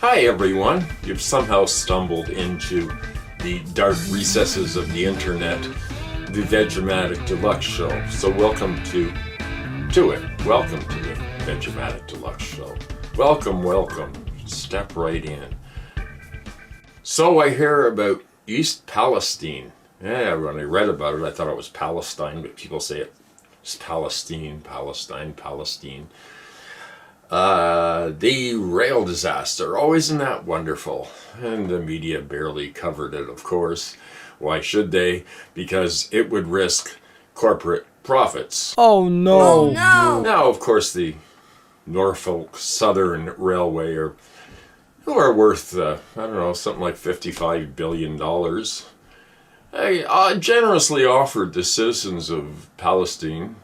Hi everyone, you've somehow stumbled into the dark recesses of the internet, the Vegematic Deluxe Show. So welcome to it. Welcome to the Vegematic Deluxe Show. Welcome. Step right in. So I hear about East Palestine. Yeah, when I read about it, I thought it was Palestine, but people say it's Palestine. The rail disaster. Oh, isn't that wonderful? And the media barely covered it, of course. Why should they? Because it would risk corporate profits. Oh no! Now, of course, the Norfolk Southern Railway, who are worth, something like $55 billion, generously offered the citizens of Palestine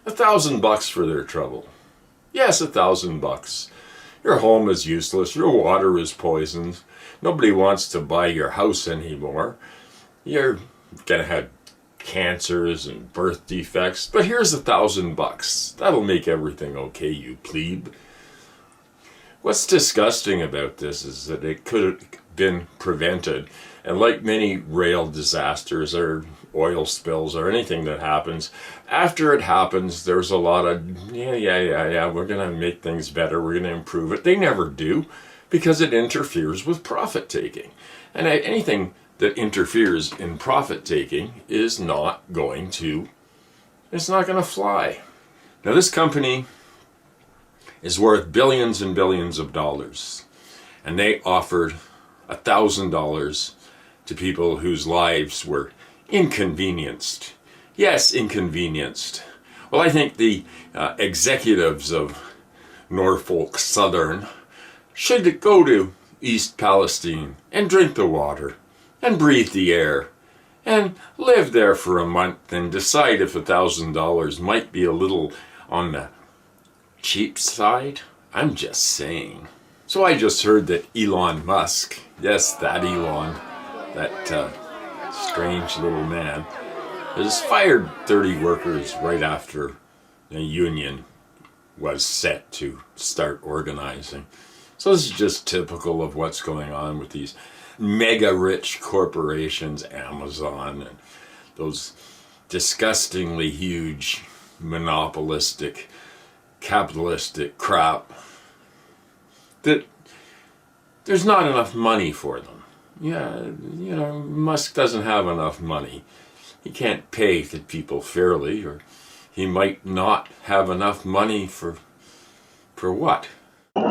$1,000 for their trouble. Yes, $1,000. Your home is useless. Your water is poisoned. Nobody wants to buy your house anymore. You're gonna have cancers and birth defects. But here's $1,000. That'll make everything okay, you plebe. What's disgusting about this is that it could have been prevented. And like many rail disasters or oil spills or anything that happens, after it happens, there's a lot of, we're going to make things better, we're going to improve it. They never do, because it interferes with profit taking. And anything that interferes in profit taking is not going to fly. Now this company is worth billions and billions of dollars, and they offered $1,000 to people whose lives were inconvenienced. Yes, inconvenienced. Well, I think the executives of Norfolk Southern should go to East Palestine and drink the water and breathe the air and live there for a month and decide if $1,000 might be a little on the cheap side. I'm just saying. So I just heard that Elon Musk, yes, that Elon, that strange little man, has fired 30 workers right after a union was set to start organizing. So this is just typical of what's going on with these mega rich corporations, Amazon, and those disgustingly huge monopolistic capitalistic crap, that there's not enough money for them. Yeah, Musk doesn't have enough money. He can't pay the people fairly, or he might not have enough money for what? 3, 2,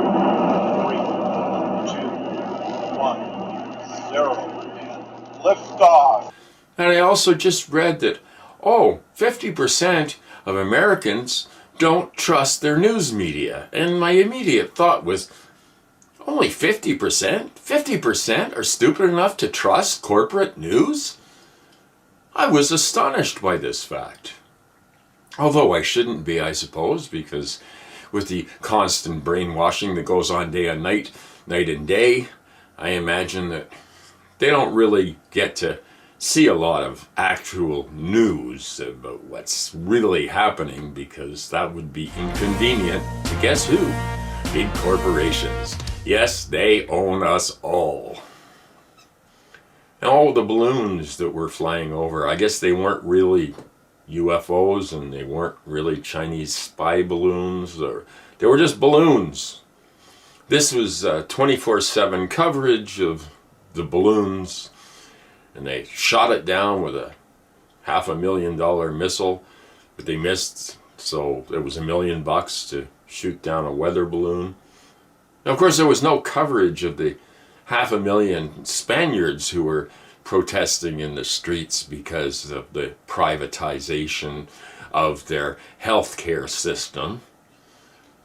1, 0, and lift off. And I also just read that, 50% of Americans don't trust their news media. And my immediate thought was, only 50%? 50% are stupid enough to trust corporate news? I was astonished by this fact. Although I shouldn't be, I suppose, because with the constant brainwashing that goes on day and night and day, I imagine that they don't really get to see a lot of actual news about what's really happening, because that would be inconvenient to guess who? Big corporations. Yes, they own us all. And all the balloons that were flying over, I guess they weren't really UFOs, and they weren't really Chinese spy balloons, or they were just balloons. This was 24/7 coverage of the balloons, and they shot it down with a $500,000 missile, but they missed, so it was $1 million to shoot down a weather balloon. Now, of course, there was no coverage of the 500,000 Spaniards who were protesting in the streets because of the privatization of their healthcare system.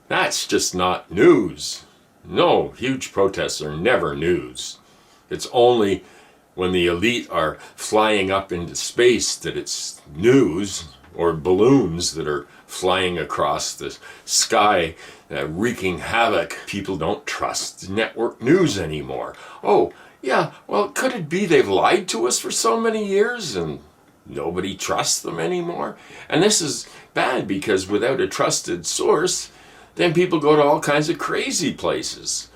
That's just not news. No, huge protests are never news. It's only when the elite are flying up into space that it's news, or balloons that are flying across the sky, wreaking havoc. People don't trust network news anymore. Oh, yeah, well, could it be they've lied to us for so many years and nobody trusts them anymore? And this is bad, because without a trusted source, then people go to all kinds of crazy places.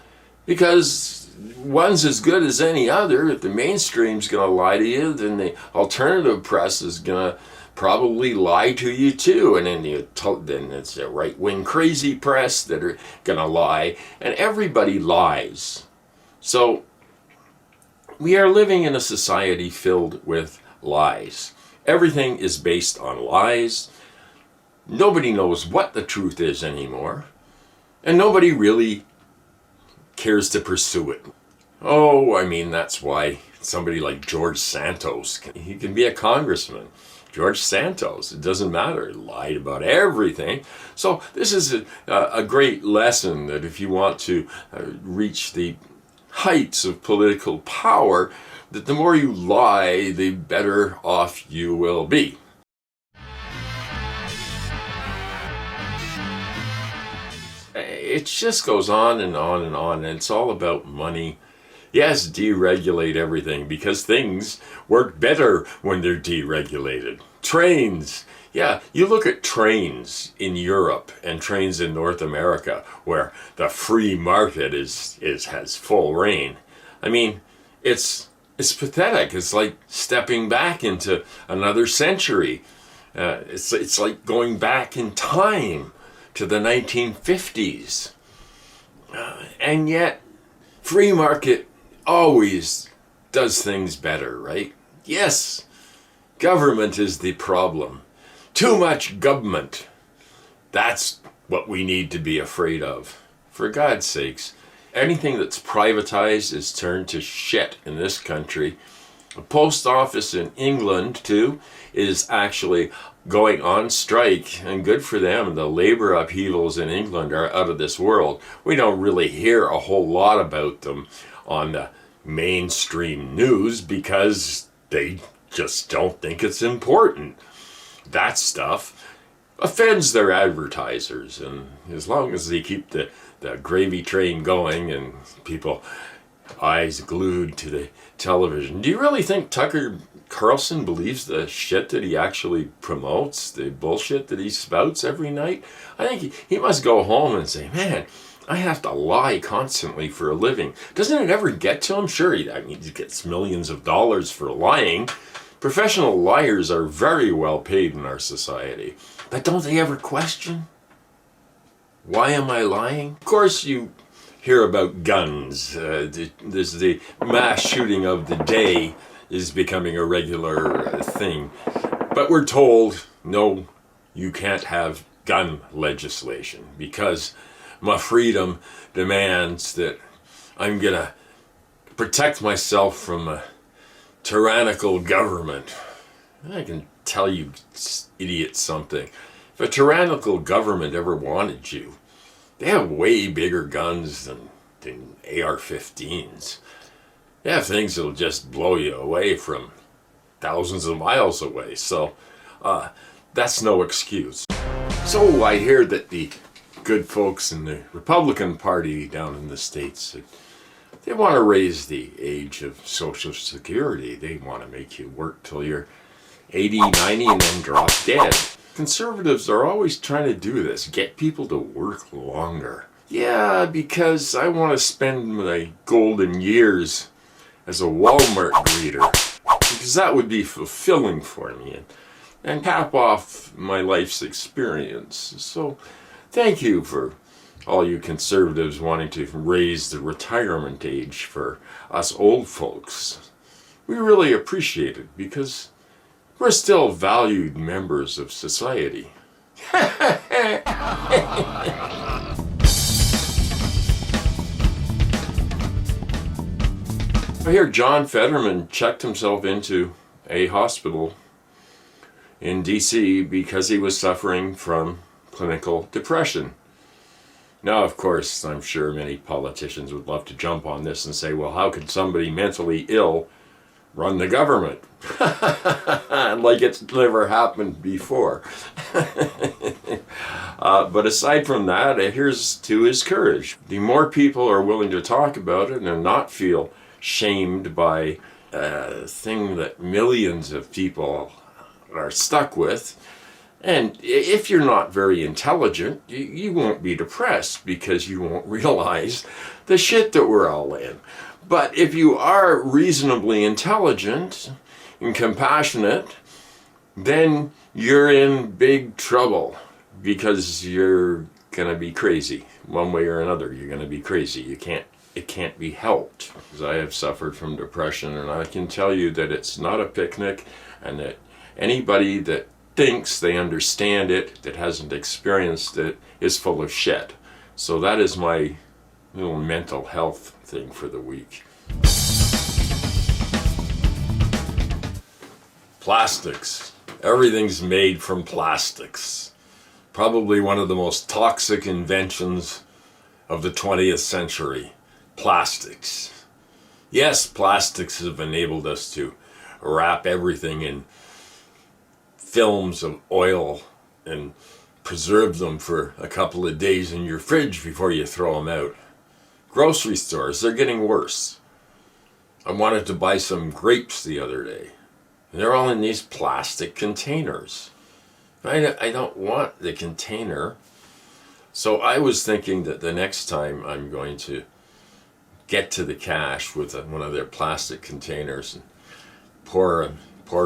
Because one's as good as any other. If the mainstream's going to lie to you, then the alternative press is going to probably lie to you too. And then it's the right-wing crazy press that are going to lie. And everybody lies. So we are living in a society filled with lies. Everything is based on lies. Nobody knows what the truth is anymore. And nobody really cares to pursue it. Oh, I mean, that's why somebody like George Santos, he can be a congressman. George Santos, it doesn't matter, he lied about everything. So this is a great lesson that if you want to reach the heights of political power, that the more you lie, the better off you will be. It just goes on and on and on, and it's all about money. Yes, deregulate everything, because things work better when they're deregulated. Trains. Yeah, you look at trains in Europe and trains in North America where the free market has full reign. I mean, it's pathetic. It's like stepping back into another century. It's like going back in time to the 1950s. And yet, free market always does things better, right? Yes, government is the problem. Too much government. That's what we need to be afraid of. For God's sakes, anything that's privatized is turned to shit in this country. The post office in England, too, is actually going on strike, and good for them. The labor upheavals in England are out of this world. We don't really hear a whole lot about them on the mainstream news because they just don't think it's important. That stuff offends their advertisers, and as long as they keep the gravy train going and people eyes glued to the television. Do you really think Tucker Carlson believes the shit that he actually promotes, the bullshit that he spouts every night? I think he must go home and say, man, I have to lie constantly for a living. Doesn't it ever get to him? Sure, he gets millions of dollars for lying. Professional liars are very well paid in our society. But don't they ever question? Why am I lying? Of course, you hear about guns. There's the mass shooting of the day is becoming a regular thing. But we're told, no, you can't have gun legislation because my freedom demands that I'm going to protect myself from a tyrannical government. I can tell you idiots something. If a tyrannical government ever wanted you, they have way bigger guns than AR-15s. They have things that'll just blow you away from thousands of miles away. So that's no excuse. So I hear that the good folks in the Republican Party down in the States, they want to raise the age of Social Security. They want to make you work till you're 80, 90 and then drop dead. Conservatives are always trying to do this, get people to work longer. Yeah, because I want to spend my golden years as a Walmart greeter, because that would be fulfilling for me and cap off my life's experience. So thank you for all you conservatives wanting to raise the retirement age for us old folks. We really appreciate it because we're still valued members of society. I hear John Fetterman checked himself into a hospital in D.C. because he was suffering from clinical depression. Now, of course, I'm sure many politicians would love to jump on this and say, well, how could somebody mentally ill run the government? Like it's never happened before. But aside from that, here's to his courage. The more people are willing to talk about it and not feel shamed by a thing that millions of people are stuck with, And if you're not very intelligent, you won't be depressed because you won't realize the shit that we're all in. But if you are reasonably intelligent and compassionate, then you're in big trouble because you're gonna be crazy. One way or another, you're gonna be crazy. It can't be helped. Because I have suffered from depression, and I can tell you that it's not a picnic, and that anybody that thinks they understand it, that hasn't experienced it, is full of shit. So that is my little mental health thing for the week. Plastics. Everything's made from plastics. Probably one of the most toxic inventions of the 20th century. Plastics. Yes, plastics have enabled us to wrap everything in films of oil and preserve them for a couple of days in your fridge before you throw them out. Grocery stores, they're getting worse. I wanted to buy some grapes the other day. They're all in these plastic containers. I don't want the container. So I was thinking that the next time I'm going to get to the cash with one of their plastic containers and pour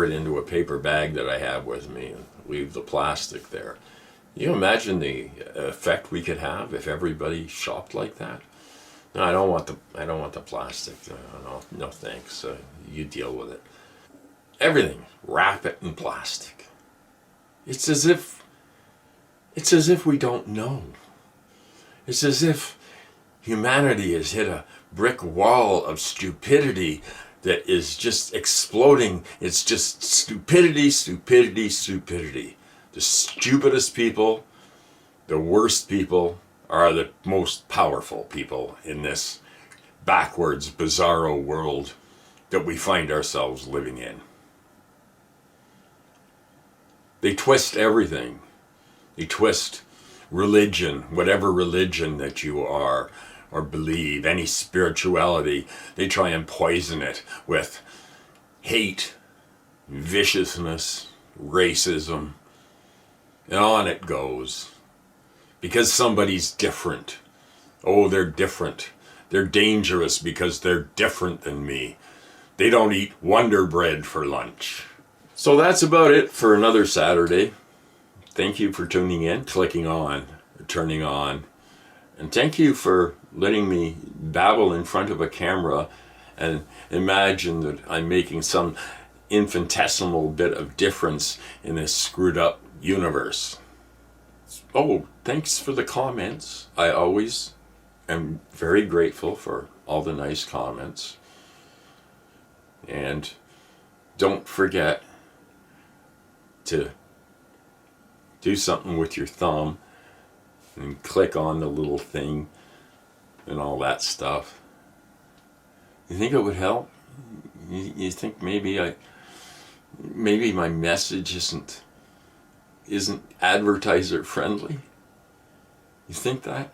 it into a paper bag that I have with me and leave the plastic there. You imagine the effect we could have if everybody shopped like that? No, I don't want the plastic. No thanks. You deal with it. Everything, wrap it in plastic. It's as if we don't know. It's as if humanity has hit a brick wall of stupidity that is just exploding. It's just stupidity, stupidity, stupidity. The stupidest people, the worst people, are the most powerful people in this backwards, bizarro world that we find ourselves living in. They twist everything. They twist religion, whatever religion that you are or believe, any spirituality. They try and poison it with hate, viciousness, racism, and on it goes. Because somebody's different. Oh, they're different. They're dangerous because they're different than me. They don't eat Wonder Bread for lunch. So that's about it for another Saturday. Thank you for tuning in, clicking on, turning on. And thank you for letting me babble in front of a camera and imagine that I'm making some infinitesimal bit of difference in this screwed up universe. Oh, thanks for the comments. I always am very grateful for all the nice comments. And don't forget to do something with your thumb and click on the little thing and all that stuff. You think it would help? You think maybe my message isn't advertiser friendly? You think that?